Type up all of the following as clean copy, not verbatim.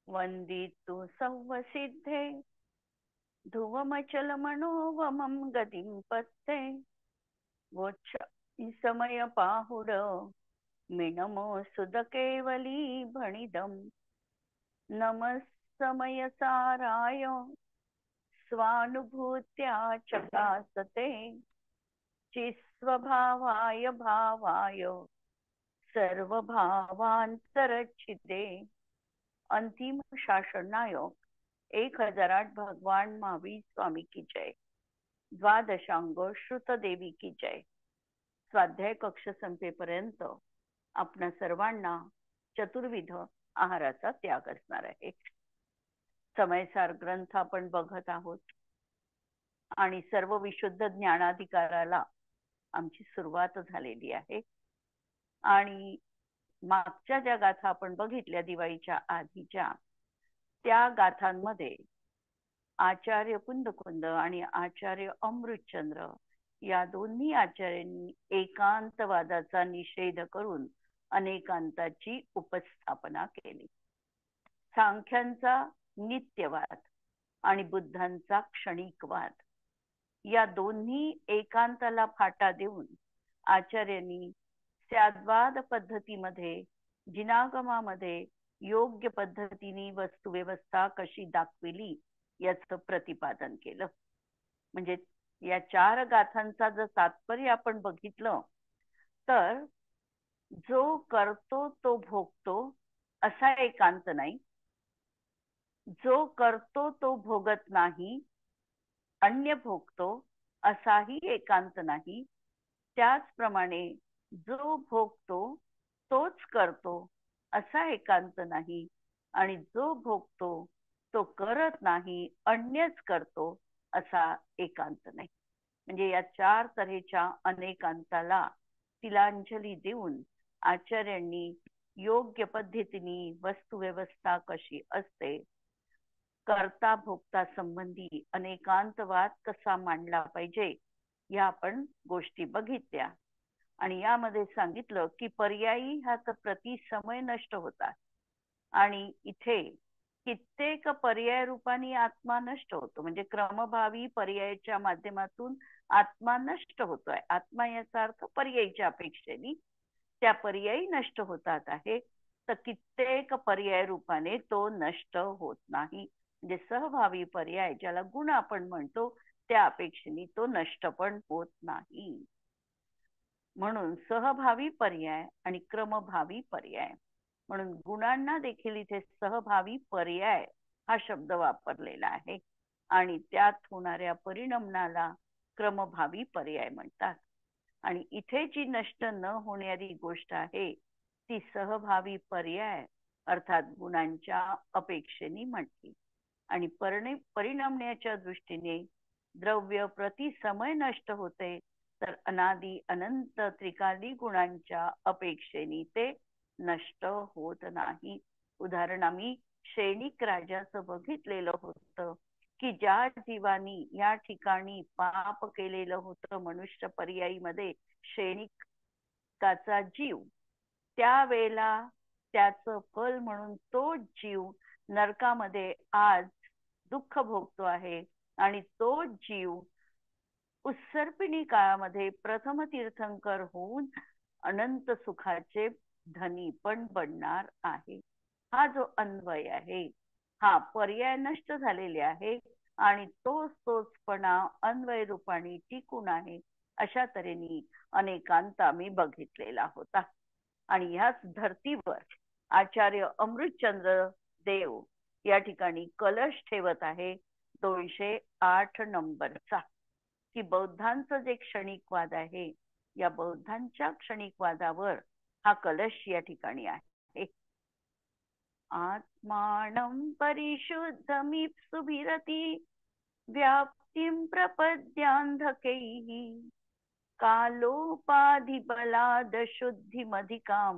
वंदितु संवसिद्धे ध्रुवमचलमनोवमं गतिं पत्ते वोच्छ समय पाहुड मिनमो सुदकेवली भणिदम् नमः समयसाराय स्वानुभूत्या चकासते चिस्वभावाय भावाय सर्वभावांतरच्छिदे। अंतिम शासनायोग 1008 भगवान महावीर स्वामी की जय। द्वादशांग श्रुत देवी की जय। स्वाध्याय कक्ष संपेपर्यंत आपणा सर्वांना चतुर्विध आहाराचा त्याग असणार आहे। समयसार ग्रंथ आपण बघत आहोत आणि सर्व विशुद्ध ज्ञानाधिकाराला आमची सुरुवात झालेली आहे। आणि मागच्या ज्या गाथा आपण बघितल्या दिवाळीच्या आधीच्या, त्या गाथांमध्ये आचार्य कुंदकुंद आणि आचार्य अमृतचंद्र या दोन्ही आचार्यांनी एकांतवादाचा निषेध करून अनेकांताची उपस्थापना केली। सांख्यांचा नित्यवाद आणि बुद्धांचा क्षणिकवाद या दोन्ही एकांताला फाटा देऊन आचार्यांनी स्याद्वाद पद्धतीमध्ये जिनागमामध्ये योग्य पद्धतीने वस्तुव्यवस्था कशी दाखविली याचं प्रतिपादन केलं। म्हणजे या 4 गाथांचा जर तात्पर्य आपण बघितलं तर जो करतो तो भोगतो असा एकांत नाही, जो करतो तो भोगत नाही अन्य भोगतो असाही एकांत नाही, त्याचप्रमाणे जो भोगतो तोच करतो असा एकांत नाही, आणि जो भोगतो तो करत नाही अन्यच करतो असा एकांत नाही। म्हणजे या 4 तऱ्हेच्या अनेकांताला तिलांजली देऊन आचार्यांनी योग्य पद्धतीने वस्तुव्यवस्था कशी असते, करता भोगता संबंधी अनेकांतवाद कसा मांडला पाहिजे या आपण गोष्टी बघितल्या। आणि यामध्ये सांगितलं की पर्यायी ह्या प्रति समय नष्ट होतात आणि इथे कित्येक पर्याय रूपाने आत्मा नष्ट होतो। म्हणजे क्रमभावी पर्यायाच्या माध्यमातून आत्मा नष्ट होतोय। आत्मा याचा अर्थ पर्यायीच्या अपेक्षेने त्या पर्यायी नष्ट होतात आहे, तर कित्येक पर्याय रूपाने तो नष्ट होत नाही। म्हणजे सहभावी पर्याय ज्याला गुण आपण म्हणतो त्या अपेक्षेने तो नष्ट पण होत नाही। म्हणून सहभावी पर्याय आणि क्रमभावी पर्याय म्हणून गुणांना देखील इथे सहभावी पर्याय हा शब्द वापरलेला आहे आणि त्यात होणाऱ्या परिणामाला क्रमभावी पर्याय म्हणतात। आणि इथे जी नष्ट न होणारी गोष्ट आहे ती सहभावी पर्याय अर्थात गुणांच्या अपेक्षेने म्हटली। आणि परिणामण्याच्या दृष्टीने द्रव्य प्रति समय नष्ट होते, तर अनादि अनंत त्रिकाली गुणांच्या अपेक्षेने ते नष्ट होत नाही। उदाहरण आम्ही शैनिक राजाचं बघितलेलं होतं की ज्या जीवानी या ठिकाणी पाप केलेलं होतं मनुष्य पर्यायीमध्ये शैनिकाचा जीव, त्यावेळेला त्याचं फल म्हणून तो जीव नरकामध्ये आज दुःख भोगतो आहे आणि तो जीव उत्सर्पिणी काळामध्ये प्रथम तीर्थंकर होऊन अनंत सुखाचे धनी पण बनणार आहे। हा जो अन्वय आहे हा पर्याय नष्ट झालेले आहे आणि तोचपणा अन्वय रूपाने टिकून आहे, अशा तऱ्हेने अनेकांत आम्ही बघितलेला होता। आणि ह्याच धर्तीवर आचार्य अमृतचंद्र देव या ठिकाणी कलश ठेवत आहे 208 नंबरचा, की बौद्धांचं जे क्षणिकवाद आहे या बौद्धांच्या क्षणिकवादावर हा कलश या ठिकाणी आहे। आत्मानं परिशुद्धमीप्सुभिरति व्याप्तिं प्रपद्यांधकैः कालोपाधिबलाद शुद्धिमधिकां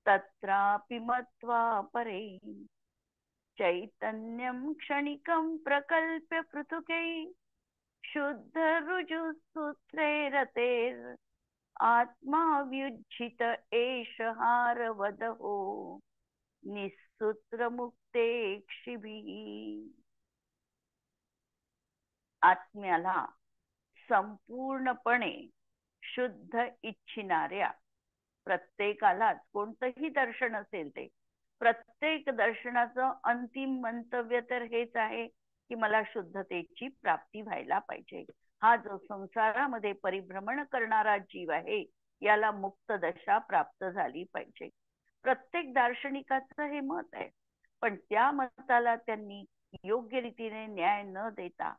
तत्रापि मत्वा परे चैतन्यं क्षणिकं प्रकल्प्य पृथुकैः शुद्ध रुजुसूत्रे रतेर आत्मा व्युज्झित एष हारवदहो। निसूत्र मुक्ते क्षिभी. आत्म्याला संपूर्णपणे शुद्ध इच्छिणाऱ्या प्रत्येकालाच, कोणतंही दर्शन असेल ते, प्रत्येक दर्शनाचं अंतिम मंतव्य तर हेच आहे की मला शुद्धतेची प्राप्ती व्हायला पाहिजे. हा जो संसारामध्ये परिभ्रमण करणारा जीव आहे याला मुक्त दशा प्राप्त झाली पाहिजे. प्रत्येक दार्शनिकाचं हे मत आहे. पण त्या मताला त्यांनी योग्य रीतीने न्याय न देता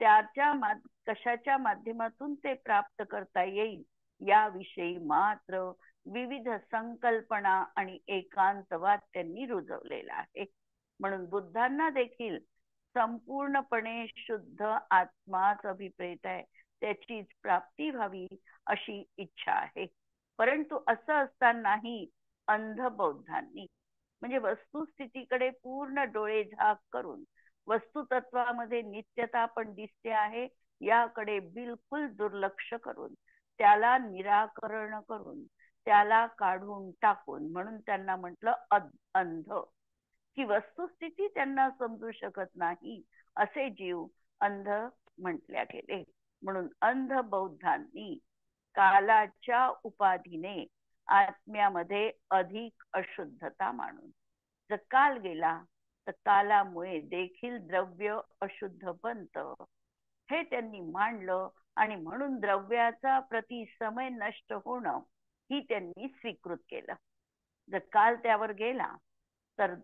त्याच्या कशाच्या माध्यमातून ते प्राप्त करता येईल याविषयी मात्र विविध संकल्पना आणि एकांतवाद त्यांनी रुजवलेला आहे. म्हणून बुद्धांना देखील संपूर्णपणे शुद्ध आत्माच अभिप्रेत आहे, त्याचीच प्राप्ती व्हावी अशी इच्छा आहे. परंतु असं असतानाही अंध बौद्धांनी, म्हणजे वस्तुस्थितीकडे पूर्ण डोळे झाक करून वस्तुतत्वामध्ये नित्यता पण दिसते आहे याकडे बिलकुल दुर्लक्ष करून, त्याला निराकरण करून, त्याला काढून टाकून, म्हणून त्यांना म्हटलं अंध, की वस्तुस्थिती त्यांना समजू शकत नाही असे जीव अंध म्हटल्या गेले. म्हणून अंध बौद्धांनी कालाच्या उपाधीने आत्म्यामध्ये अधिक अशुद्धता मानून, जर काल गेला तर कालामुळे देखील द्रव्य अशुद्ध बनतं हे त्यांनी मांडलं. आणि म्हणून द्रव्याचा प्रति समय नष्ट होणं ही त्यांनी स्वीकृत केलं. जर काल त्यावर गेला तर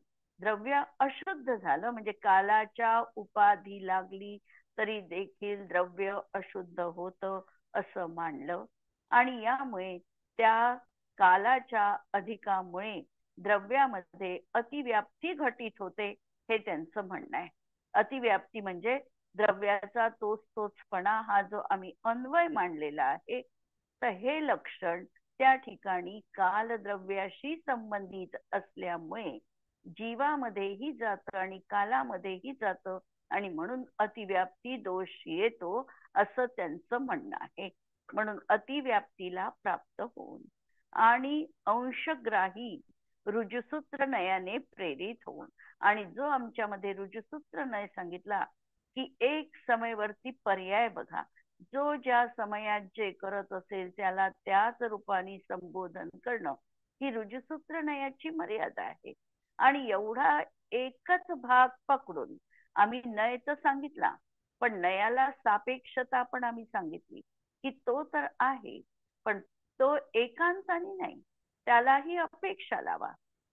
द्रव्य अशुद्ध झालं, म्हणजे कालाच्या उपाधी लागली तरी देखील द्रव्य अशुद्ध होतं असं मानलं. आणि यामुळे त्या कालाच्या अधिकामुळे द्रव्यामध्ये अतिव्याप्ती घटित होते हे त्यांचं म्हणणं आहे. अतिव्याप्ती म्हणजे द्रव्याचा तोचपणा, हा जो आम्ही अन्वय मांडलेला आहे, तर हे लक्षण त्या ठिकाणी कालद्रव्याशी संबंधित असल्यामुळे जीवामध्येही जातं आणि कालामध्येही जातं आणि म्हणून अतिव्याप्ती दोष येतो असं त्यांचं म्हणणं आहे. म्हणून अतिव्याप्तीला प्राप्त होऊन आणि अंशग्राही रुजुसूत्र नयाने प्रेरित होऊन, आणि जो आमच्यामध्ये रुजुसूत्र नय सांगितला की एक समयवरती पर्याय बघा, जो ज्या समयात जे करत असेल त्याला त्याच रूपाने संबोधन करणं ही रुजुसूत्र नयाची मर्यादा आहे. आणि एवढा एकच भाग पकडून आम्ही नय तर सांगितला, पण नयाला सापेक्षता पण आम्ही सांगितली की तो तर आहे, पण तो एकांताने नाही, त्यालाही अपेक्षा लावा.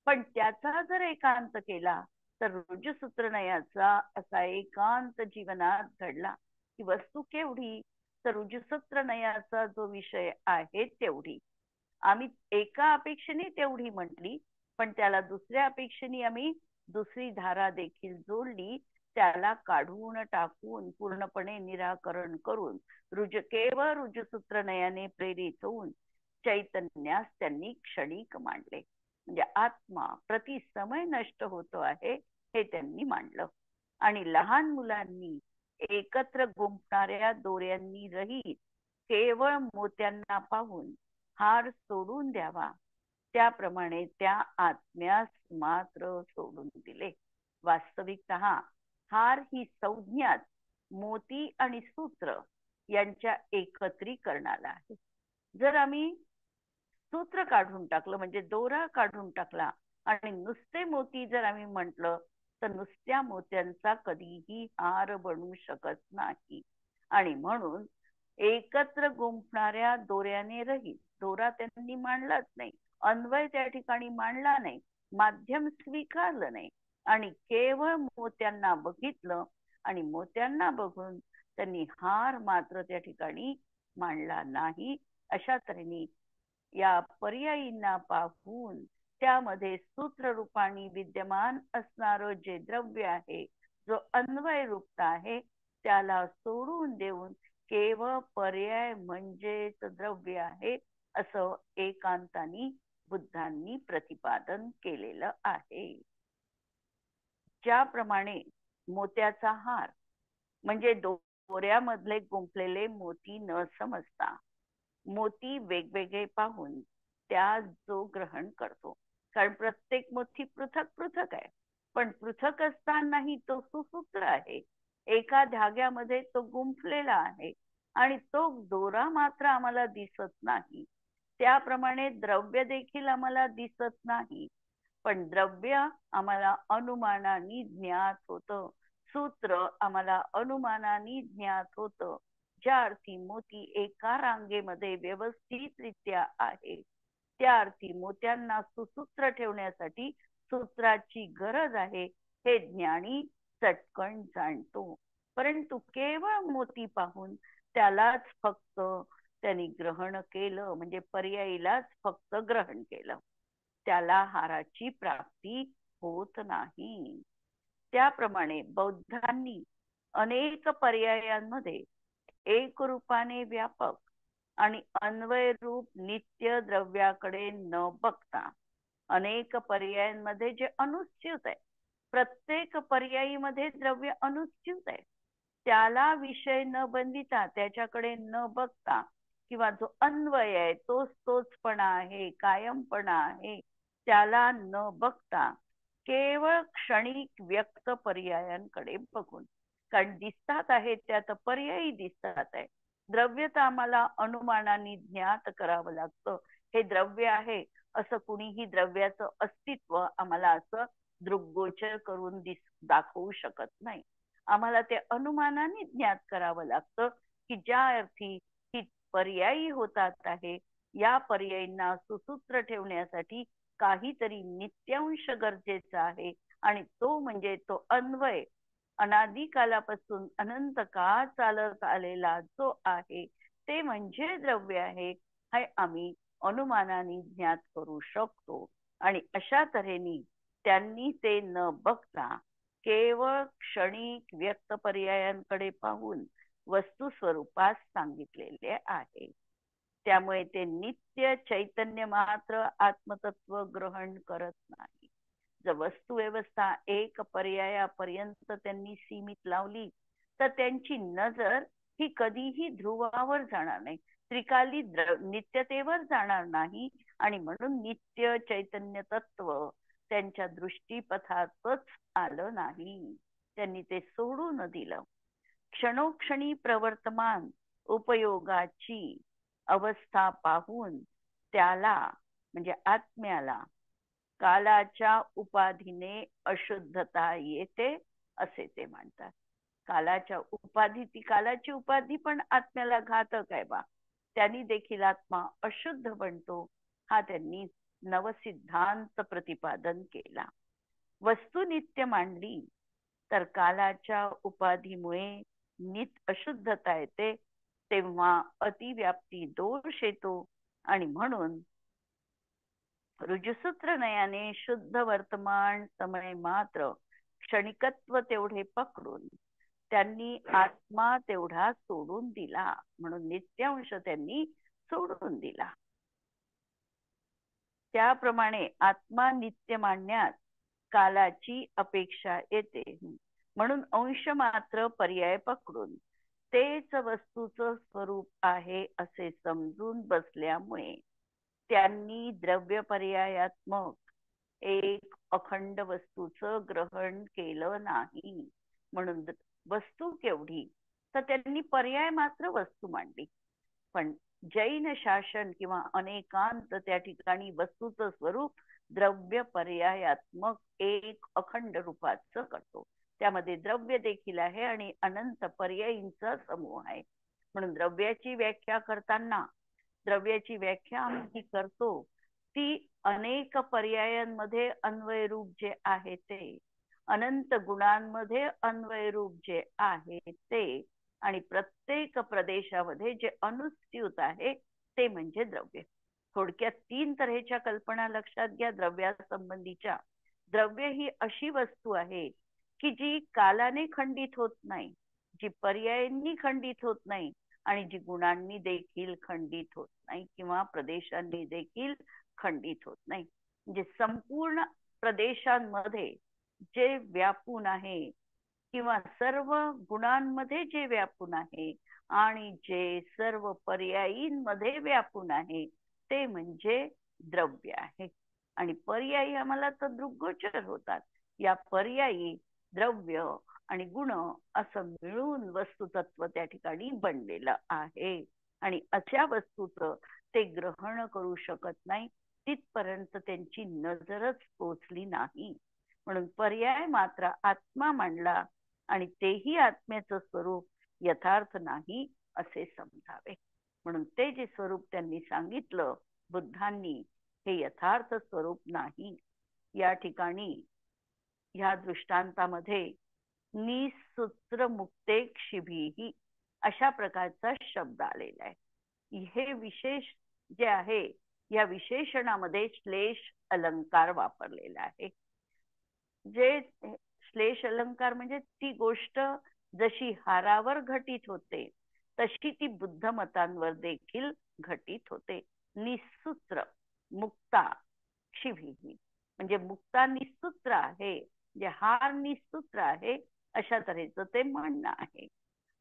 पण त्याचा जर एकांत केला तर रुजुसूत्र नयाचा असा एकांत जीवनात घडला की वस्तू केवढी, तर रुजुसूत्र नयाचा जो विषय आहे तेवढी. आम्ही एका अपेक्षेने तेवढी म्हटली, पण त्याला दुसऱ्या अपेक्षेने आम्ही दुसरी धारा देखील जोडली, त्याला काढून टाकून पूर्णपणे निराकरण करून केवळ रुजुसूत्र नयाने प्रेरित होऊन चैतन्यास त्यांनी क्षणिक मांडले. म्हणजे आत्मा प्रति समय नष्ट होतो आहे हे त्यांनी मांडलं. आणि लहान मुलांनी एकत्र गुंफणाऱ्या दोऱ्यांनी रहित केवळ मोत्यांना पाहून हार सोडून द्यावा, त्याप्रमाणे त्या आत्म्यास मात्र सोडून दिले. वास्तविकतः हार ही संज्ञाच मोती आणि सूत्र यांच्या एकत्रीकरणाला आहे. जर आम्ही सूत्र काढून टाकलं, म्हणजे दोरा काढून टाकला आणि नुसते मोती जर आम्ही म्हटलं तर नुसत्या मोत्यांचा कधीही हार बनू शकत नाही. आणि म्हणून एकत्र गुंफणाऱ्या दोऱ्याने रहित, दोरा त्यांनी मांडलाच नाही, अन्वय त्या ठिकाणी मांडला नाही, माध्यम स्वीकारलं नाही, आणि केवळ मोत्यांना बघितलं आणि मोत्यांना बघून त्यांनी हार मात्र त्या ठिकाणी मांडला नाही. अशा तऱ्हेने या पर्यायींना पाहून त्यामध्ये सूत्र रूपाने विद्यमान असणारं जे द्रव्य आहे, जो अन्वय रूप आहे, त्याला सोडून देऊन केवळ पर्याय म्हणजेच द्रव्य आहे असं एकांतानी बुद्धांनी प्रतिपादन केलेलं आहे. ज्याप्रमाणे मोत्याचा हार म्हणजे दोऱ्यामधले गुंफलेले मोती न समजता मोती वेगवेगळे पाहून त्या जो ग्रहण करतो, कारण प्रत्येक मोती पृथक पृथक आहे, पण पृथक असतानाही तो सुसूत्र आहे. एका धाग्यामध्ये तो गुंफलेला आहे आणि तो दोरा मात्र आम्हाला दिसत नाही. त्याप्रमाणे द्रव्य देखील आम्हाला दिसत नाही, पण द्रव्य आम्हाला अनुमानाने ज्ञात होतं. सूत्र आम्हाला अनुमानाने ज्ञात होतं. ज्या अर्थी मोती एका रांगेमध्ये व्यवस्थितरित्या आहे, त्या अर्थी मोत्यांना सुसूत्र ठेवण्यासाठी सूत्राची गरज आहे, हे ज्ञानी चटकन जाणतो. परंतु केवळ मोती पाहून त्यालाच फक्त त्यांनी ग्रहण केलं, म्हणजे पर्यायीलाच फक्त ग्रहण केलं, त्याला हाराची प्राप्ती होत नाही. त्याप्रमाणे बौद्धांनी अनेक पर्यायांमध्ये एक रूपाने व्यापक आणि अन्वय रूप नित्य द्रव्याकडे न बघता अनेक पर्यायांमध्ये जे अनुच्युत आहे, प्रत्येक पर्यायीमध्ये द्रव्य अनुच्युत आहे, त्याला विषय न बनविता त्याच्याकडे न बघता, किंवा जो अन्वय आहे तोच तोचपणा आहे, कायमपणा आहे, त्याला न बघता केवळ क्षणिक व्यक्त पर्यायांकडे बघून, कारण दिसतात आहेत त्यात पर्यायी दिसतात आहे. द्रव्य तर आम्हाला अनुमानाने ज्ञात करावं लागतं. हे द्रव्य आहे असं कुणीही द्रव्याचं अस्तित्व आम्हाला असं दृग्गोचर करून दाखवू शकत नाही. आम्हाला ते अनुमानाने ज्ञात करावं लागतं की ज्या अर्थी ही पर्यायी होतात आहे, या पर्यायींना सुसूत्र ठेवण्यासाठी काहीतरी नित्यांश गरजेचा आहे, आणि तो म्हणजे तो अन्वय अनादिकालापासून अनंत काळ चालत आलेला जो आहे, ते म्हणजे द्रव्य आहे, हे आम्ही अनुमानाने ज्ञात करू शकतो. आणि अशा तऱ्हेने त्यांनी ते न बघता केवळ क्षणिक व्यक्त पर्यायांकडे पाहून वस्तू स्वरूपात सांगितलेले आहे. त्यामुळे ते नित्य चैतन्य मात्र आत्मतत्व ग्रहण करत नाही. जर वस्तू व्यवस्था एक पर्यायापर्यंत त्यांनी सीमित लावली, तर त्यांची नजर ही कधीही ध्रुवावर जाणार नाही, त्रिकाली नित्यतेवर जाणार नाही, आणि म्हणून नित्य चैतन्य तत्व त्यांच्या दृष्टीपथातच आलं नाही. त्यांनी ते सोडून दिलं. क्षणोक्षणी प्रवर्तमान उपयोगाची अवस्था पाहून त्याला, म्हणजे आत्म्याला, कालाच्या उपाधीने अशुद्धता येते असे ते म्हणतात. कालाच्या उपाधी, ती कालाची उपाधी पण आत्म्याला घातक आहे बा, त्यांनी देखील आत्मा अशुद्ध बनतो, हा त्यांनी नवसिद्धांत प्रतिपादन केला. वस्तू नित्य मांडली तर कालाच्या उपाधीमुळे अशुद्धता येते, तेव्हा अतिव्याप्ती दोष येतो, आणि म्हणून रुजुसूत्र नयाने शुद्ध वर्तमान समय मात्र क्षणिकत्व तेवढे पकडून त्यांनी आत्मा तेवढा सोडून दिला, म्हणून नित्यांश त्यांनी सोडून दिला. त्याप्रमाणे आत्मा नित्य मानण्यात कालाची अपेक्षा येते, म्हणून अंश मात्र पर्याय पकडून तेच वस्तूचं स्वरूप आहे असे समजून बसल्यामुळे त्यांनी द्रव्य पर्यायात्मक एक अखंड वस्तूचं ग्रहण केलं नाही. म्हणून वस्तू केवढी, तर त्यांनी पर्याय मात्र वस्तू मांडली. पण जैन शासन किंवा अनेकांत त्या ठिकाणी वस्तूचं स्वरूप द्रव्य पर्यायात्मक एक अखंड रूपाचं करतो. त्यामध्ये द्रव्य देखील आहे आणि अनंत पर्यायींचा समूह आहे. म्हणून द्रव्याची व्याख्या करताना द्रव्याची व्याख्या आम्ही करतो ती अनेक पर्यायांमध्ये अन्वय रूप जे आहे ते, अनंत गुणांमध्ये अन्वय रूप जे आहे ते, आणि प्रत्येक प्रदेशामध्ये जे अनुस्यूत आहे ते म्हणजे द्रव्य. थोडक्यात 3 तऱ्हेच्या कल्पना लक्षात घ्या द्रव्यासंबंधीच्या. द्रव्य ही अशी वस्तू आहे की जी कालाने खंडित होत नाही, जी पर्यायांनी खंडित होत नाही, आणि जी गुणांनी देखील खंडित होत नाही, किंवा प्रदेशांनी देखील खंडित होत नाही. म्हणजे संपूर्ण प्रदेशांमध्ये जे व्यापून आहे, किंवा सर्व गुणांमध्ये जे व्यापून आहे, आणि जे सर्व पर्यायींमध्ये व्यापून आहे, ते म्हणजे द्रव्य आहे. आणि पर्यायी आम्हाला तर दृग्गोचर होतात. या पर्यायी द्रव्य आणि गुण असं मिळून वस्तुतत्व त्या ठिकाणी बनलेलं आहे. आणि अशा वस्तूचं ते ग्रहण करू शकत नाही, तिथपर्यंत त्यांची नजरच पोचली नाही. म्हणून पर्याय मात्र आत्मा मांडला आणि तेही आत्म्याचं स्वरूप यथार्थ नाही असे समजावे. म्हणून ते जे स्वरूप त्यांनी सांगितलं बुद्धांनी, हे यथार्थ स्वरूप नाही. या ठिकाणी ह्या दृष्टांतामध्ये निसूत्र मुक्तेक्षिभिः अशा प्रकारचा शब्द आलेला आहे. हे विशेष जे आहे, या विशेषणामध्ये श्लेष अलंकार वापरलेला आहे. जे श्लेष अलंकार म्हणजे ती गोष्ट जशी हारावर घटित होते तशी ती बुद्ध मतांवर देखील घटित होते. निसूत्र मुक्ता क्षिभिः म्हणजे मुक्ता निसूत्र आहे, जे हार निसूत्र आहे अशा तऱ्हेचं ते म्हणणं आहे.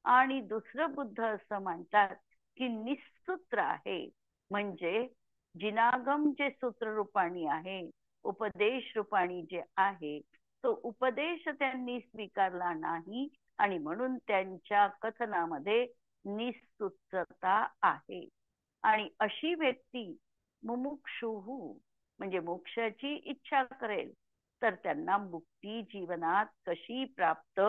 आणि दुसरं बुद्ध असं म्हणतात की निसूत्र आहे म्हणजे जिनागम जे सूत्र रूपाणी आहे, उपदेश रूपाणी जे आहे, तो उपदेश त्यांनी स्वीकारला नाही आणि म्हणून त्यांच्या कथनामध्ये निसूत्रता आहे. आणि अशी व्यक्ती मुमुक्षुः म्हणजे मोक्षाची इच्छा करेल तर त्यांना मुक्ती जीवनात कशी प्राप्त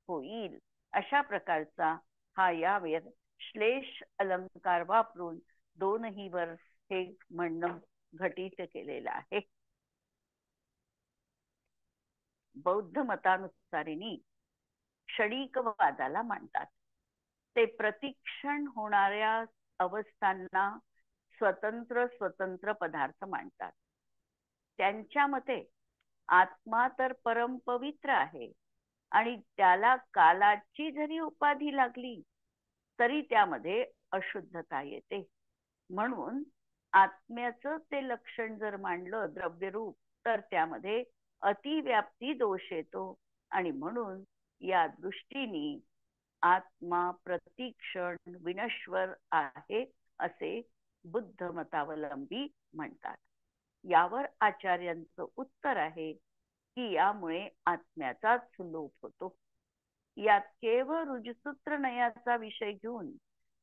होईल, अशा प्रकारचा हा यावेळी श्लेष अलंकार वापरून दोनही वर हे म्हणणं घटित केलेलं आहे. बौद्ध मतानुसारीनी क्षणिकवादाला मानतात. ते प्रतिक्षण होणाऱ्या अवस्थांना स्वतंत्र पदार्थ मानतात. त्यांच्या मते आत्मा तर परम पवित्र आहे आणि त्याला कालाची जरी उपाधी लागली तरी त्यामध्ये अशुद्धता येते. म्हणून आत्म्याचं ते लक्षण जर मांडलं द्रव्यरूप तर त्यामध्ये अतिव्याप्ती दोष येतो. आणि म्हणून या दृष्टीने आत्मा प्रतिक्षण विनश्वर आहे असे बुद्ध मतावलंबी म्हणतात. यावर आचार्यांचं उत्तर आहे की यामुळे आत्म्याचाच लोप होतो. यात केवळ रुजसूत्र नयाचा विषय घेऊन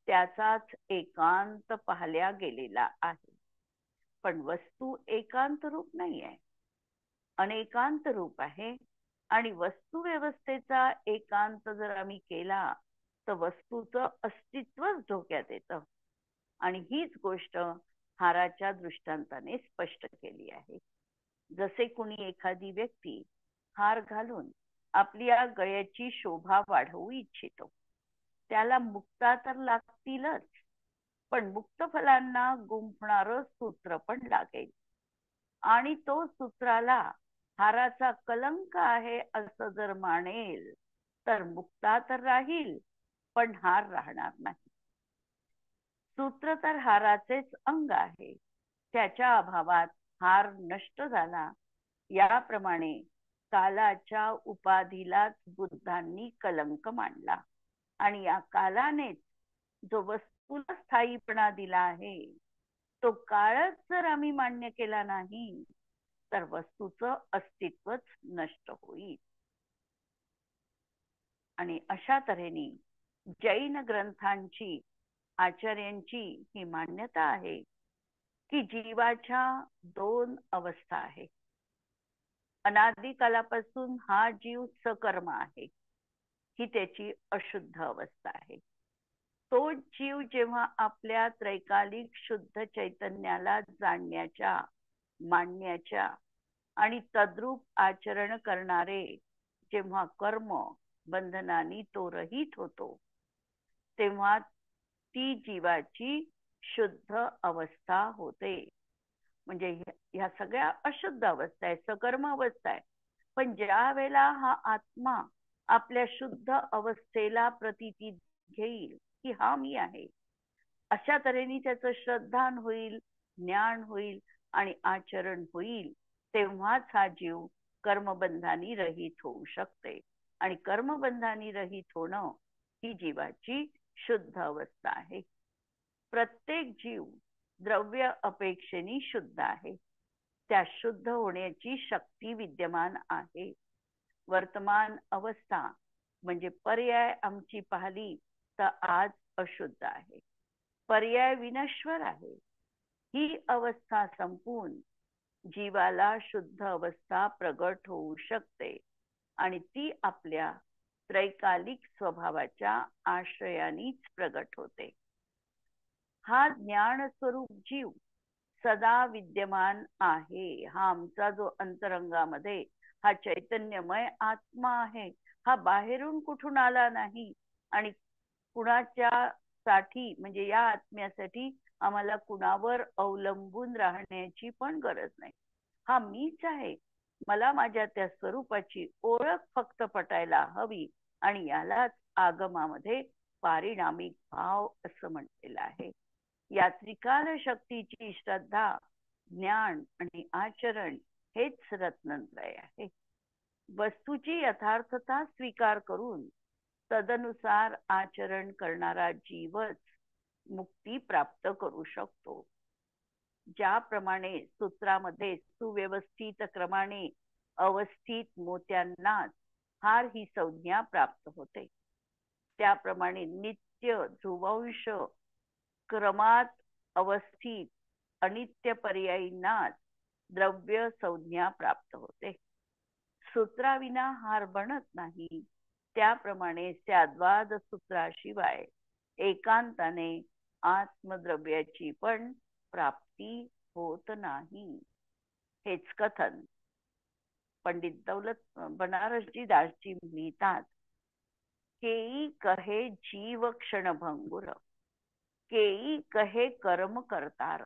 त्याचाच एकांत पाहिल्या गेलेला आहे. पण वस्तू एकांत रूप नाही आहे, अनेकांत रूप आहे. आणि वस्तू व्यवस्थेचा एकांत जर आम्ही केला तर वस्तूचं अस्तित्वच धोक्यात येतं. आणि हीच गोष्ट हाराच्या दृष्टांताने स्पष्ट केली आहे. जसे कुणी एखादी व्यक्ती हार घालून आपली या गळ्याची शोभा वाढवू इच्छितो, त्याला मुक्ता तर लागतीलच, पण मुक्त फलांना गुंफणारं सूत्र पण लागेल. आणि तो सूत्राला हाराचा कलंक आहे असं जर मानेल तर मुक्ता तर राहील पण हार राहणार नाही. सूत्र तर हाराचेच अंग आहे, त्याच्या अभावात हार नष्ट झाला. याप्रमाणे कालाच्या उपाधीलाच बुद्धांनी कलंक मांडला. आणि या कालानेच जो वस्तूला स्थायीपणा दिला आहे, तो काळच जर आम्ही मान्य केला नाही तर वस्तूचं अस्तित्वच नष्ट होईल. आणि अशा तऱ्हेने जैन ग्रंथांची आचार्यांची ही मान्यता आहे की जीवाच्या दोन अवस्था आहेत. अनादिकालापासून हा जीव सकर्म आहे, ही त्याची अशुद्ध अवस्था आहे. तो जीव जेव्हा आपल्या त्रैकालिक शुद्ध चैतन्याला जाणण्याच्या, मानण्याच्या आणि तद्रूप आचरण करणारे जेव्हा कर्म बंधनांनी तो रहित होतो, तेव्हा ती जीवाची शुद्ध अवस्था होते. म्हणजे ह्या सगळ्या अशुद्ध अवस्था आहे, सकर्म अवस्था आहे. पण ज्या वेळेला हा आत्मा आपल्या शुद्ध अवस्थेला प्रतीती घेईल की हा मी आहे, अशा तऱ्हेने त्याचं श्रद्धान होईल, ज्ञान होईल आणि आचरण होईल, तेव्हाच हा जीव कर्मबंधानी रहित होऊ शकते. आणि कर्मबंधानी रहित होणं ही जीवाची शुद्ध अवस्था आहे. प्रत्येक जीव द्रव्य अपेक्षेने शुद्ध आहे. त्या शुद्ध होण्याची शक्ती विद्यमान आहे. वर्तमान अवस्था म्हणजे पर्याय आमची पाहिली तर आज अशुद्ध आहे, पर्याय विनश्वर आहे. ही अवस्था संपून जीवाला शुद्ध अवस्था प्रगट होऊ शकते आणि ती आपल्या त्रैकालिक स्वभावाच्या आश्रयानेच प्रगट होते. हा ज्ञान स्वरूप जीव सदा विद्यमान आहे. हा आमचा जो अंतरंगामध्ये हा चैतन्यमय आत्मा आहे, हा बाहेरून कुठून आला नाही आणि कुणाच्या साठी म्हणजे या आत्म्यासाठी आम्हाला कुणावर अवलंबून राहण्याची पण गरज नाही. हा मीच आहे. मला माझ्या त्या स्वरूपाची ओळख फक्त पटायला हवी आणि यालाच आगमामध्ये पारिणामिक भाव असं म्हटलेलं आहे. या त्रिकाल शक्तीची श्रद्धा, ज्ञान आणि आचरण हेच रत्नत्रय आहे. वस्तूची यथार्थता स्वीकार करून तदनुसार आचरण करणारा जीवच मुक्ती प्राप्त करू शकतो. ज्याप्रमाणे सूत्रामध्ये सुव्यवस्थित क्रमाने अवस्थित मोत्यांनाच हार ही संज्ञा प्राप्त होते, त्याप्रमाणे नित्य ध्रुवंश क्रमात अवस्थित अनित्य पर्यायींनाच द्रव्य संज्ञा प्राप्त होते. सूत्राविना हार बनत नाही, त्याप्रमाणे स्याद्वाद सूत्राशिवाय एकांताने आत्मद्रव्याची पण प्राप्ती होत नाही. हेच कथन पंडित दौलत बनारसजी दासजी लिहितात. केई कहे जीव क्षणभंगुर, केई कहे कर्म करतार.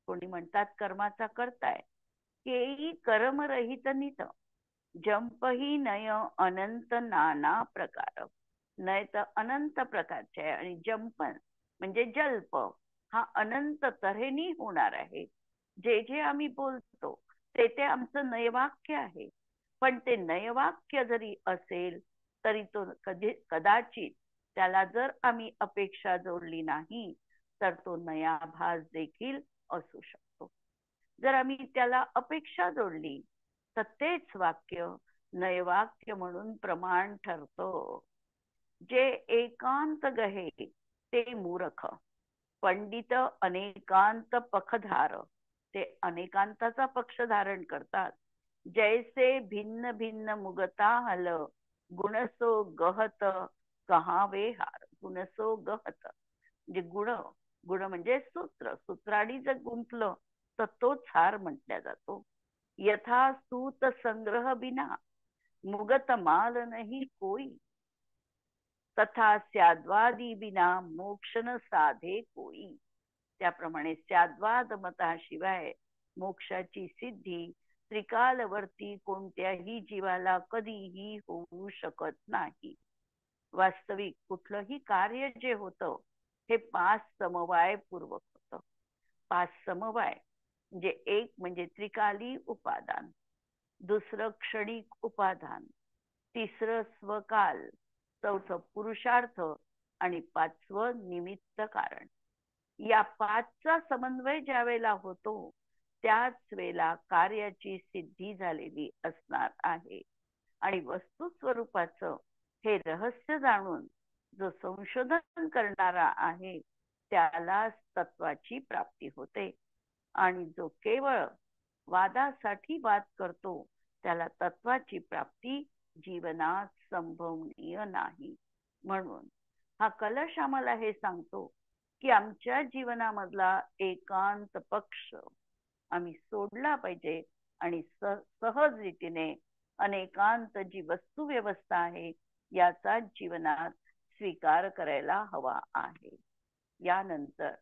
कोणी म्हणतात कर्माचा करताय. केई कर्म रहित नित, जंपही नय अनंत नाना प्रकार. नय तर अनंत प्रकारचे आहे आणि जंपन म्हणजे जल्प हा अनंत तऱ्हेनी होणार आहे. जे जे आम्ही बोलतो ते ते आमचं नयवाक्य आहे. पण ते नयवाक्य जरी असेल तरी तो कदाचित त्याला जर आम्ही अपेक्षा जोडली नाही तर तो नयाभास देखील असू शकतो. जर आम्ही त्याला अपेक्षा जोडली तर तेच वाक्य नयवाक्य म्हणून प्रमाण ठरतो. जे एकांत गहे ते मूर्ख, पंडित अनेकांत पखधार. ते अनेकांताचा पक्ष धारण करतात. जैसे भिन्न भिन्न मुगता हल, गुणसो गहत कहावे हार. गुणसो गहत म्हणजे गुण म्हणजे सूत्राने जर गुंतलं तर तोच हार म्हटल्या जातो. यथा सूत संग्रह बिना मुगत माल नहीं कोई, तथा स्याद्वादी बिना मोक्ष न साधे कोई. त्याप्रमाणे स्याद्वाद मताशिवाय मोक्षाची सिद्धी त्रिकालवर्ती कोणत्याही जीवाला कधीही होऊ शकत नाही. वास्तविक कुठलंही कार्य जे होतं हे 5 समवाय पूर्वक होतं. 5 समवाय म्हणजे एक म्हणजे त्रिकाली उपादान, दुसरं क्षणिक उपादान, तिसरं स्वकाल, चौथं पुरुषार्थ आणि 5वं निमित्त कारण. या 5चा समन्वय ज्या वेळेला होतो त्याच वेळेला कार्याची सिद्धी झालेली असणार आहे. आणि वस्तू स्वरूपाचं हे रहस्य जाणून जो संशोधन करणारा आहे त्यालाच तत्वाची प्राप्ती होते. आणि जो केवळ वादासाठी वाद करतो त्याला तत्वाची प्राप्ती जीवनात संभवनीय नाही. म्हणून हा कलश आम्हाला हे सांगतो की आमच्या जीवनामधला एकांत पक्ष आम्ही सोडला पाहिजे आणि सहज रीतीने अनेकांत जी वस्तू व्यवस्था आहे याचा जीवनात स्वीकार करायला हवा आहे. यानंतर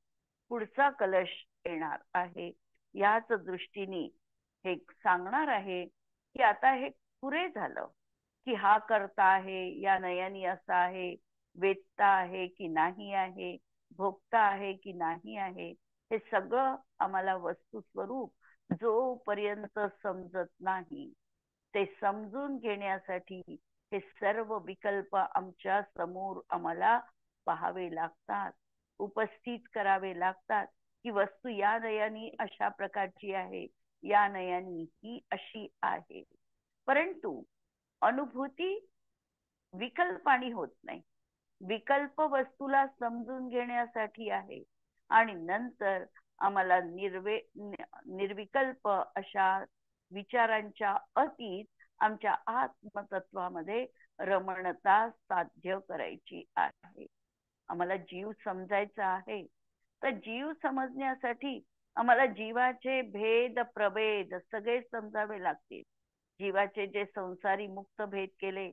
पुढचा कलश येणार आहे. याच दृष्टीने हे सांगणार आहे की आता हे पुरे झालं की हा करता आहे या नयानी असा आहे, वेदता आहे की नाही आहे, भोगता आहे की नाही आहे, हे सगळं आम्हाला वस्तू स्वरूप जोपर्यंत समजत नाही ते समजून घेण्यासाठी हे सर्व विकल्प आमच्या समोर आम्हाला पाहावे लागतात, उपस्थित करावे लागतात की वस्तू या नयानी अशा प्रकारची आहे, या नयनी ही अशी आहे. परंतु अनुभूती विकल्पाने होत नाही. विकल्प वस्तूला समजून घेण्यासाठी आहे आणि नंतर आम्हाला निर्विकल्प अशा विचारांच्या अतीत आमच्या आत्मतत्वामध्ये रमणता साध्य करायची आहे. आम्हाला जीव समजायचा आहे. तर जीव समजण्यासाठी आम्हाला जीवाचे भेद प्रभेद सगळे समजावे लागतील. जीवाचे जे संसारी मुक्त भेद केले,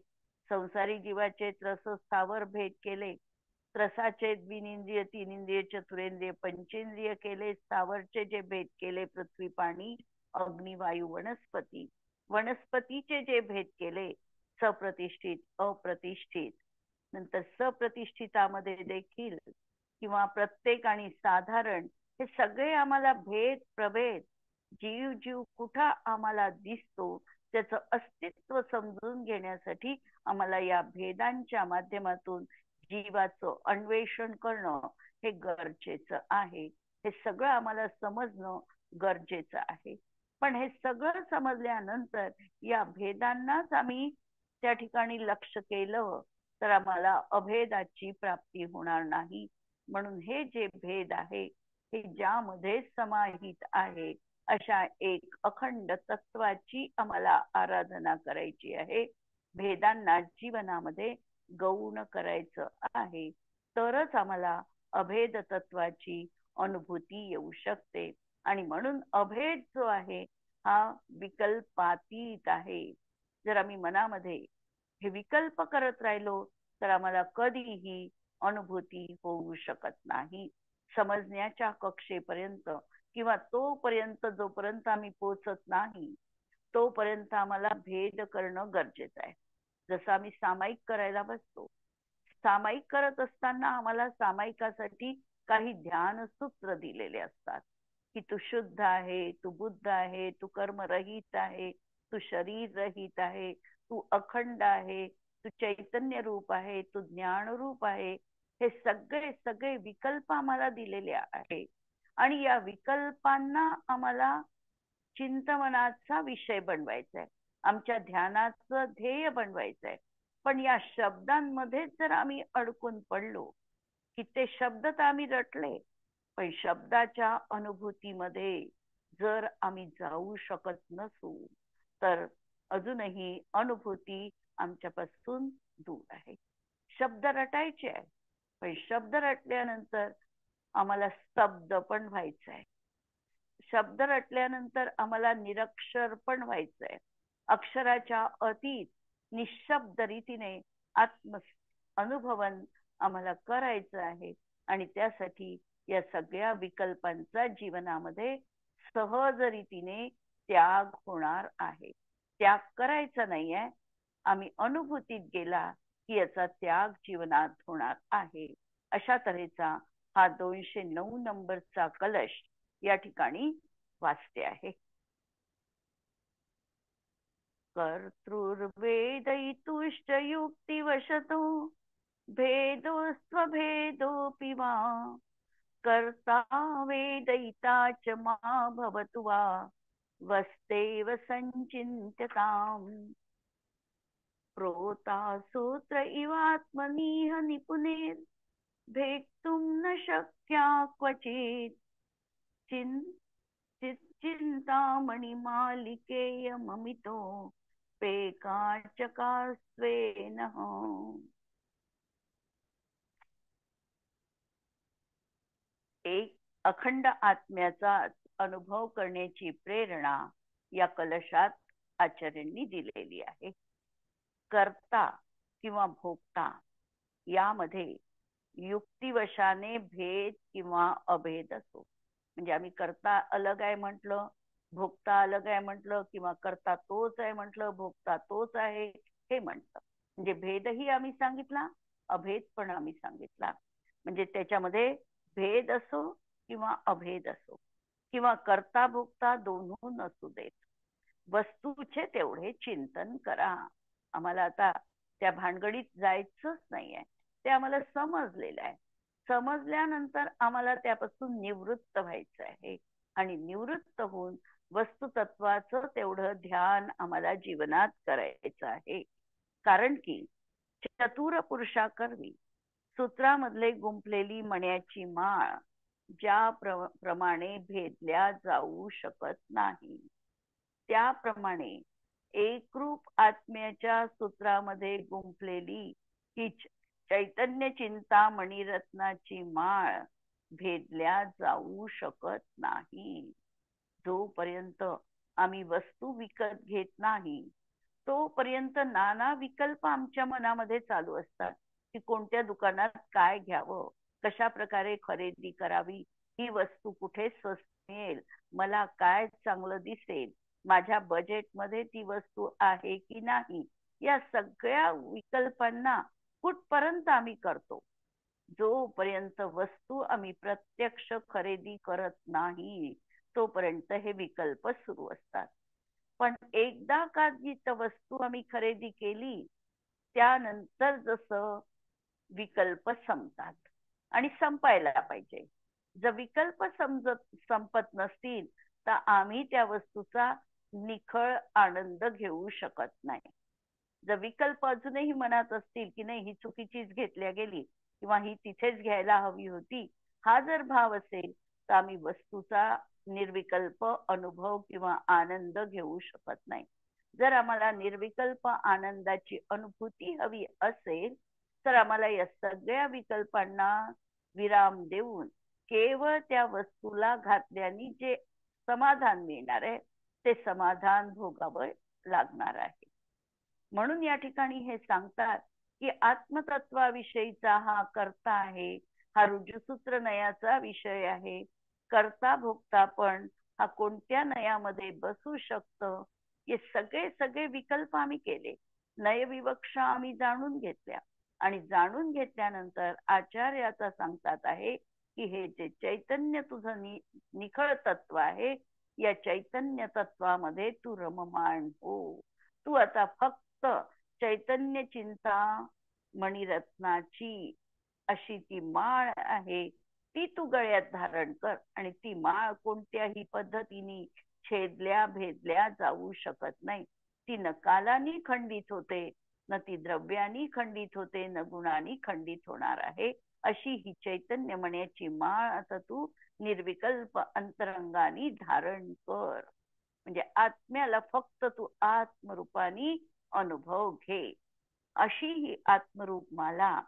संसारी जीवाचे त्रस स्थावर भेद केले, त्रसाचे द्विनिंद्रिय तीनिंद्रिय चतुरेंद्रिय पंचेंद्रिय केले, स्थावरचे जे भेद केले पृथ्वी पाणी अग्नी वायू वनस्पती, वनस्पतीचे जे भेद केले सप्रतिष्ठित अप्रतिष्ठित, नंतर सप्रतिष्ठितामध्ये देखील किंवा प्रत्येक आणि साधारण हे सगळे आम्हाला भेद प्रभेद जीव जीव कुठं आम्हाला दिसतो त्याचं अस्तित्व समजून घेण्यासाठी आम्हाला या भेदांच्या माध्यमातून जीवाचं अन्वेषण करणं हे गरजेचं आहे. हे सगळं आम्हाला समजणं गरजेचं आहे. पण हे सगळं समजल्यानंतर या भेदांनाच आम्ही त्या ठिकाणी लक्ष केलं तर आम्हाला अभेदाची प्राप्ती होणार नाही. म्हणून हे जे भेद आहे हे ज्यामध्ये समाहित आहे अशा एक अखंड तत्वाची आम्हाला आराधना करायची आहे. भेदांना जीवनामध्ये गौण करायचं आहे. तरच आम्हाला अभेद तत्वाची अनुभूती येऊ शकते. आणि म्हणून अभेद जो आहे हा विकल्पातीत आहे. जर आम्ही मनामध्ये हे विकल्प करत राहिलो तर आम्हाला कधीही अनुभूती होऊ शकत नाही. समजण्याच्या कक्षेपर्यंत किंवा तोपर्यंत जोपर्यंत आम्ही पोचत नाही तोपर्यंत आम्हाला भेद करणं गरजेचं आहे. जसं आम्ही सामायिक करायला बसतो, सामायिक करत असताना आम्हाला सामायिकासाठी काही ध्यान सूत्र दिलेले असतात की तू शुद्ध आहे, तू बुद्ध आहे, तू कर्मरहित आहे, तू शरीर रहित आहे, तू अखंड आहे, तू चैतन्य रूप आहे, तू ज्ञान रूप आहे. हे सगळे सगळे विकल्प आम्हाला दिलेले आहे आणि या विकल्पांना आम्हाला चिंतनाचा विषय बनवायचा आहे, आमच्या ध्यानाचं ध्येय बनवायचं आहे. पण या शब्दांमध्ये जर आम्ही अडकून पडलो की ते शब्द तर आम्ही रटले पण शब्दाच्या अनुभूतीमध्ये जर आम्ही जाऊ शकत नसू तर अजूनही अनुभूती आमच्यापासून दूर आहे. शब्द रटायचे आहे पण शब्द रटल्यानंतर आम्हाला स्तब्ध पण व्हायचं आहे. शब्द रटल्यानंतर आम्हाला निरक्षर पण व्हायचंय. अक्षराच्या अतीत निशब्द रीतीने आत्म अनुभवन आम्हाला करायचं आहे आणि त्यासाठी या सगळ्या विकल्पांचा जीवनामध्ये सहज रीतीने त्याग होणार आहे. त्याग करायचा नाहीये, आम्ही अनुभूतीत गेला की याचा त्याग जीवनात होणार आहे. अशा तऱ्हेचा हा 209 नंबरचा कलश या ठिकाणी वाचते आहे. कर्तृर्वेदयितुष्टयुक्तिवशतो भेदोस्त्वभेदोऽपि वा कर्ता वेदयिता च मा भवतु वा वस्तेव संचिन्त्यताम्. प्रोता सूत्र इवात्मनीह निपुनेर् भेक्तुं न शक्या क्वचित् चिन्तामणिमालिकेयममितो पेकाचकास्त्वेन. एक अखंड आत्म्याचा अनुभव करण्याची प्रेरणा या कलशात आचार्यांनी दिलेली आहे. कर्ता किंवा भोक्ता यामध्ये युक्तिवशाने भेद किंवा अभेद असो. म्हणजे आम्ही कर्ता अलग आहे म्हटलं, भोक्ता अलग आहे म्हटलं, किंवा कर्ता तोच आहे म्हटलं, भोक्ता तोच आहे हे म्हटलं. म्हणजे भेदही आम्ही सांगितला, अभेद पण आम्ही सांगितला. म्हणजे त्याच्यामध्ये भेद असो किंवा अभेद असो किंवा कर्ता भोक्ता दोन्ही असू देत, वस्तूचे तेवढे चिंतन करा. आम्हाला आता त्या भानगडीत जायचंच नाहीये, ते आम्हाला समजलेलं आहे. समजल्यानंतर आम्हाला त्यापासून निवृत्त व्हायचं आहे आणि निवृत्त होऊन वस्तुतत्वाचं तेवढं ध्यान आम्हाला जीवनात करायचं आहे. कारण की चतुर पुरुषाकरवी सूत्रामधले गुंफलेली मण्याची माळ ज्या प्रमाणे भेदल्या जाऊ शकत नाही, त्याप्रमाणे एकरूप आत्म्याच्या सूत्रामध्ये गुंफलेली ही चैतन्य चिंता मणिरत्नाची माळ भेदल्या जाऊ शकत नाही. जोपर्यंत आम्ही वस्तू विकत घेत नाही, तोपर्यंत नाना विकल्प आमच्या मनामध्ये चालू असतात की कोणत्या दुकानात काय घ्यावं, कशा प्रकारे खरेदी करावी, ही वस्तू कुठे स्वस्त मिळेल, मला काय चांगलं दिसेल, माझ्या बजेटमध्ये ती वस्तू आहे की नाही, या सगळ्या विकल्पांना कुठपर्यंत आम्ही करतो. जोपर्यंत वस्तू आम्ही प्रत्यक्ष खरेदी करत नाही, तोपर्यंत हे विकल्प सुरू असतात. पण एकदा का जी वस्तू आम्ही खरेदी केली, त्यानंतर जसं विकल्प संपतात आणि संपायला पाहिजे. जर विकल्प संपत नसतील तर आम्ही त्या वस्तूचा निखळ आनंद घेऊ शकत नाही. जर विकल्प अजूनही मनात असतील की नाही ही चुकीचीच घेतल्या गेली किंवा ही तिथेच घ्यायला हवी होती, हा जर भाव असेल तर आम्ही वस्तूचा निर्विकल्प अनुभव किंवा आनंद घेऊ शकत नाही. जर आम्हाला निर्विकल्प आनंदाची अनुभूती हवी असेल तर आम्हाला या सगळ्या विकल्पांना विराम देऊन केवळ त्या वस्तूला घातल्याने जे समाधान मिळणार आहे ते समाधान भोगावं लागणार आहे. म्हणून या ठिकाणी हे सांगतात की आत्मतत्वाविषयीचा हा कर्ता आहे, हा रुजूसूत्र नयाचा विषय आहे. कर्ता भोगता पण हा कोणत्या नयामध्ये बसू शकतं, हे सगळे सगळे विकल्प आम्ही केले, नयविवक्षा आम्ही जाणून घेतल्या आणि जाणून घेतल्यानंतर आचार्याचा सांगतात आहे की हे जे चैतन्य तुझं निखळ तत्व आहे, या चैतन्य तत्वामध्ये तू रममाण हो. तू आता फक्त चैतन्य चिंता मणिरत्नाची अशी ती माळ आहे, ती तू गळ्यात धारण कर आणि ती माळ कोणत्याही पद्धतीने छेदल्या भेदल्या जाऊ शकत नाही. ती न कालानी खंडित होते, न ती द्रव्यानी खंडित होते, न गुणांनी खंडित होणार आहे. अशी ही चैतन्य मण्याची माळ आता तू निर्विकल्प अंतरंगानी धारण कर. म्हणजे आत्म्याला फक्त तू आत्मरूपानी अनुभव घे. अशी ही आत्मरूप माला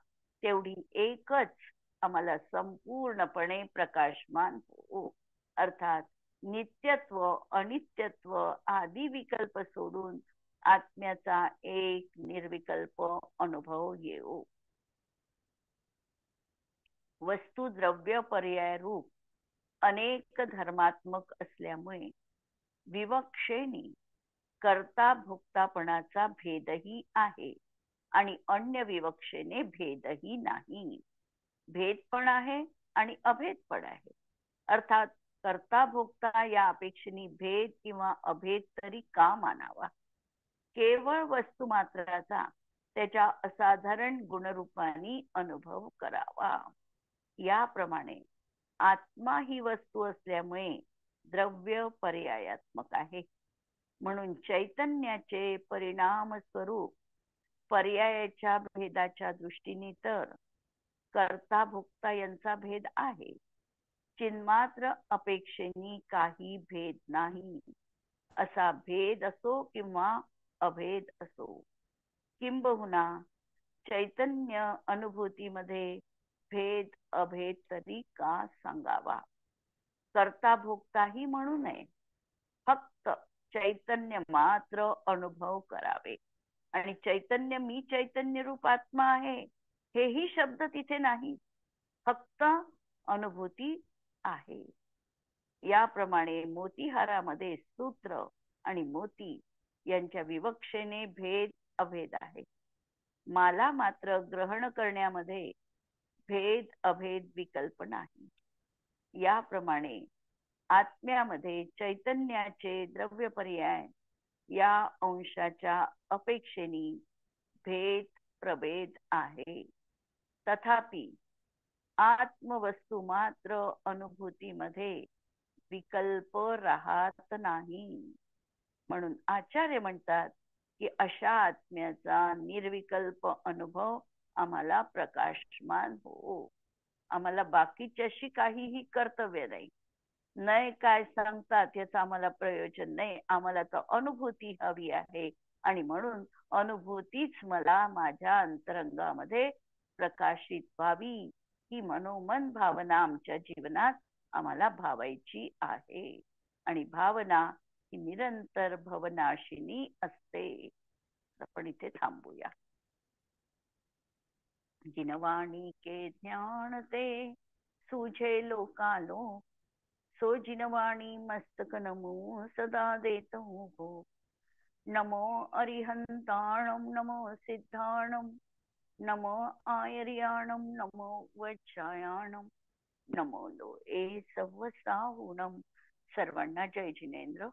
तेवढी एकच आम्हाला संपूर्णपणे प्रकाशमान हो. अर्थात नित्यत्व अनित्यत्व आदी विकल्प सोडून आत्म्याचा एक निर्विकल्प अनुभव येऊ. वस्तू द्रव्य पर्याय रूप अनेक धर्मात्मक असल्यामुळे विवक्षेने कर्ता भोक्तापणाचा भेदही आहे आणि अन्य विवक्षेने भेदही नाही. भेद पण आहे आणि अभेद पण आहे. अर्थात कर्ता भोक्ता या अपेक्षेने भेद किंवा अभेद तरी का मानावा. केवळ वस्तुमात्राचा त्याच्या असाधारण गुणरूपाने अनुभव करावा. याप्रमाणे आत्मा ही वस्तू असल्यामुळे द्रव्य पर्यायात्मक आहे. म्हणून चैतन्याचे परिणाम स्वरूप पर्यायाच्या भेदाच्या दृष्टीने तर कर्ता भोक्ता यांचा भेद आहे. चिन्मात्र अपेक्षेने काही भेद नाही. असा भेद असो किंवा अभेद असो, किंबहुना चैतन्य अनुभूतीमध्ये भेद अभेद तरी का सांगावा. कर्ता भोक्ताही म्हणू नये, फक्त चैतन्य मात्र अनुभव करावे. आणि चैतन्य मी चैतन्य रूप आत्मा आहे हेही शब्द तिथे नाही, फक्त अनुभूती आहे. याप्रमाणे मोतीहारामध्ये सूत्र आणि मोती यांच्या विवक्षेने भेद अभेद आहे. माला मात्र ग्रहण करण्यामध्ये भेद अभेद विकल्प नाही. याप्रमाणे आत्म्यामध्ये चैतन्याचे द्रव्य पर्याय या अंशाच्या अपेक्षेने भेद प्रभेद आहे. तथापि आत्मवस्तू मात्र अनुभूतीमध्ये विकल्प राहत नाही. म्हणून आचार्य म्हणतात की अशा आत्म्याचा निर्विकल्प अनुभव आम्हाला प्रकाशमान हो. आम्हाला बाकीच्याशी काहीही कर्तव्य नाही. नाही काय सांगतात याचं आम्हाला प्रयोजन नाही. आम्हाला तर अनुभूती हवी आहे आणि म्हणून अनुभूतीच मला माझ्या अंतरंगामध्ये प्रकाशित व्हावी. ही मनोमन भावना आमच्या जीवनात आम्हाला भावायची आहे. आणि भावना ही निरंतर भवनाशिनी असते. आपण इथे थांबूया. जिनवाणी के ज्ञान ते सूझे लोकालो, सो जिनवाणी मस्तक नमो सदा देतो हो. नमो अरिहंताणम नमो सिद्धाणम नमो आयर्याणम नमो वज्रायाणम नमो लो ए सवसाहुणम. सर्वांना जय जिनेंद्र.